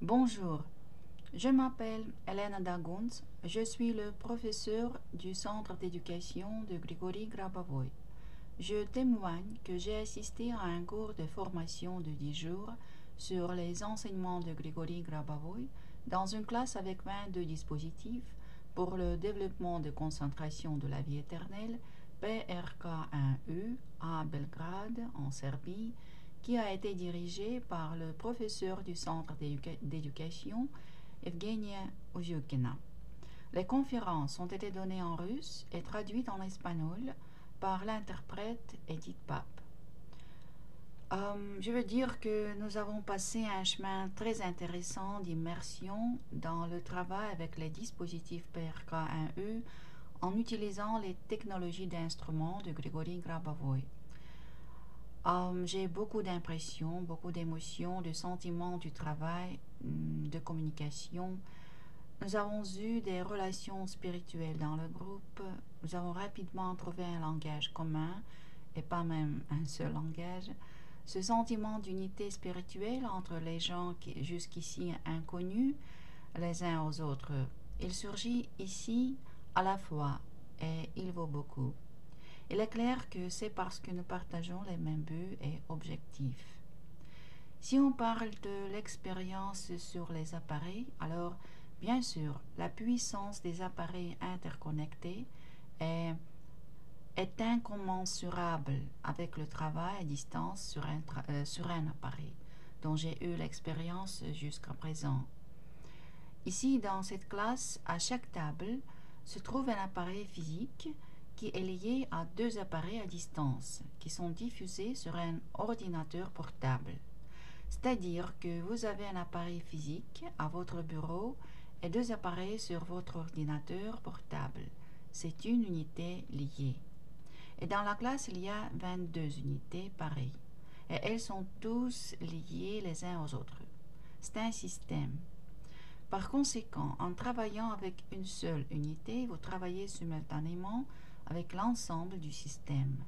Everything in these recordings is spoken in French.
Bonjour, je m'appelle Elena Daguns, je suis le professeur du centre d'éducation de Grigory Grabovoy. Je témoigne que j'ai assisté à un cours de formation de 10 jours sur les enseignements de Grigory Grabovoy dans une classe avec 22 dispositifs pour le développement de concentration de la vie éternelle PRK1U à Belgrade, en Serbie, qui a été dirigé par le professeur du centre d'éducation Evgenia Uzyukina. Les conférences ont été données en russe et traduites en espagnol par l'interprète Edith Pape. Je veux dire que nous avons passé un chemin très intéressant d'immersion dans le travail avec les dispositifs PRK1E en utilisant les technologies d'instruments de Grigory Grabovoy. J'ai beaucoup d'impressions, beaucoup d'émotions, de sentiments du travail, de communication. Nous avons eu des relations spirituelles dans le groupe. Nous avons rapidement trouvé un langage commun, et pas même un seul langage. Ce sentiment d'unité spirituelle entre les gens jusqu'ici inconnus les uns aux autres, il surgit ici à la fois et il vaut beaucoup. Il est clair que c'est parce que nous partageons les mêmes buts et objectifs. Si on parle de l'expérience sur les appareils, alors bien sûr, la puissance des appareils interconnectés est incommensurable avec le travail à distance sur un appareil dont j'ai eu l'expérience jusqu'à présent. Ici, dans cette classe, à chaque table se trouve un appareil physique qui est lié à deux appareils à distance qui sont diffusés sur un ordinateur portable. C'est-à-dire que vous avez un appareil physique à votre bureau et deux appareils sur votre ordinateur portable. C'est une unité liée. Et dans la classe, il y a 22 unités pareilles. Et elles sont tous liées les uns aux autres. C'est un système. Par conséquent, en travaillant avec une seule unité, vous travaillez simultanément avec l'ensemble du système.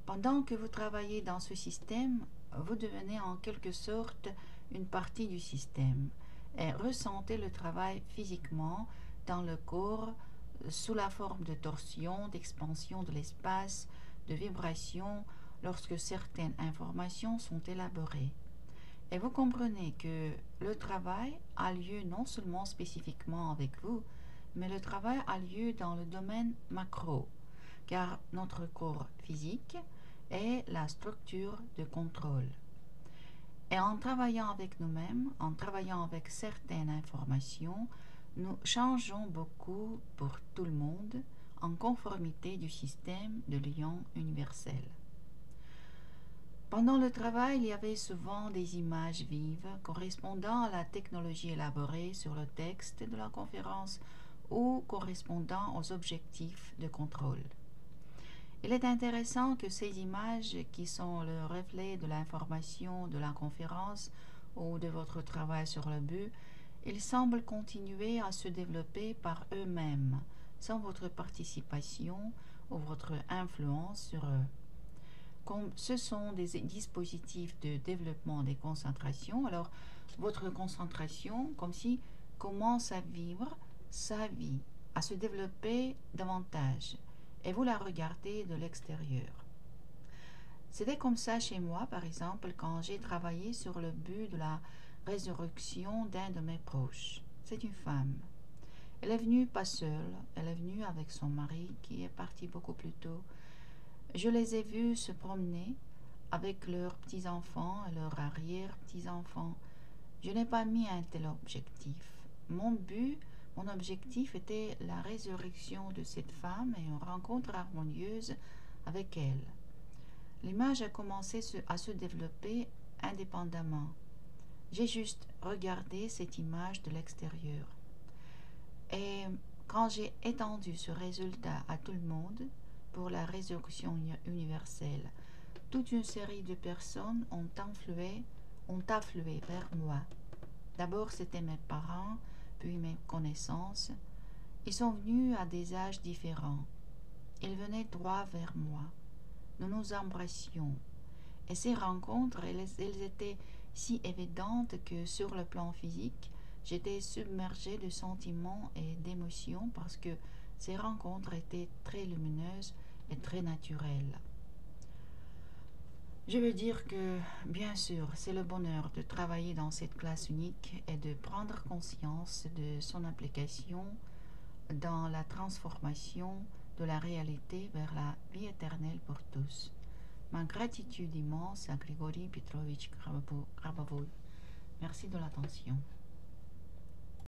Pendant que vous travaillez dans ce système, vous devenez en quelque sorte une partie du système et ressentez le travail physiquement dans le corps sous la forme de torsion, d'expansion de l'espace, de vibration lorsque certaines informations sont élaborées. Et vous comprenez que le travail a lieu non seulement spécifiquement avec vous, mais le travail a lieu dans le domaine macro, car notre corps physique est la structure de contrôle. Et en travaillant avec nous-mêmes, en travaillant avec certaines informations, nous changeons beaucoup pour tout le monde en conformité du système de lien universel. Pendant le travail, il y avait souvent des images vives correspondant à la technologie élaborée sur le texte de la conférence ou correspondant aux objectifs de contrôle. Il est intéressant que ces images, qui sont le reflet de l'information de la conférence ou de votre travail sur le but, ils semblent continuer à se développer par eux-mêmes, sans votre participation ou votre influence sur eux. Comme ce sont des dispositifs de développement des concentrations, alors votre concentration, comme si, commence à vivre sa vie, à se développer davantage, et vous la regardez de l'extérieur. C'était comme ça chez moi, par exemple, quand j'ai travaillé sur le but de la résurrection d'un de mes proches. C'est une femme. Elle est venue pas seule, elle est venue avec son mari qui est parti beaucoup plus tôt. Je les ai vus se promener avec leurs petits-enfants et leurs arrière-petits-enfants. Je n'ai pas mis un tel objectif. Mon objectif était la résurrection de cette femme et une rencontre harmonieuse avec elle. L'image a commencé à se développer indépendamment. J'ai juste regardé cette image de l'extérieur. Et quand j'ai étendu ce résultat à tout le monde, pour la résurrection universelle, toute une série de personnes ont afflué vers moi. D'abord, c'était mes parents, puis mes connaissances. Ils sont venus à des âges différents. Ils venaient droit vers moi. Nous nous embrassions. Et ces rencontres, elles étaient si évidente que sur le plan physique, j'étais submergée de sentiments et d'émotions parce que ces rencontres étaient très lumineuses et très naturelles. Je veux dire que, bien sûr, c'est le bonheur de travailler dans cette classe unique et de prendre conscience de son implication dans la transformation de la réalité vers la vie éternelle pour tous. Ma gratitude immense à Grigory Petrovitch Grabovoi. Merci de l'attention.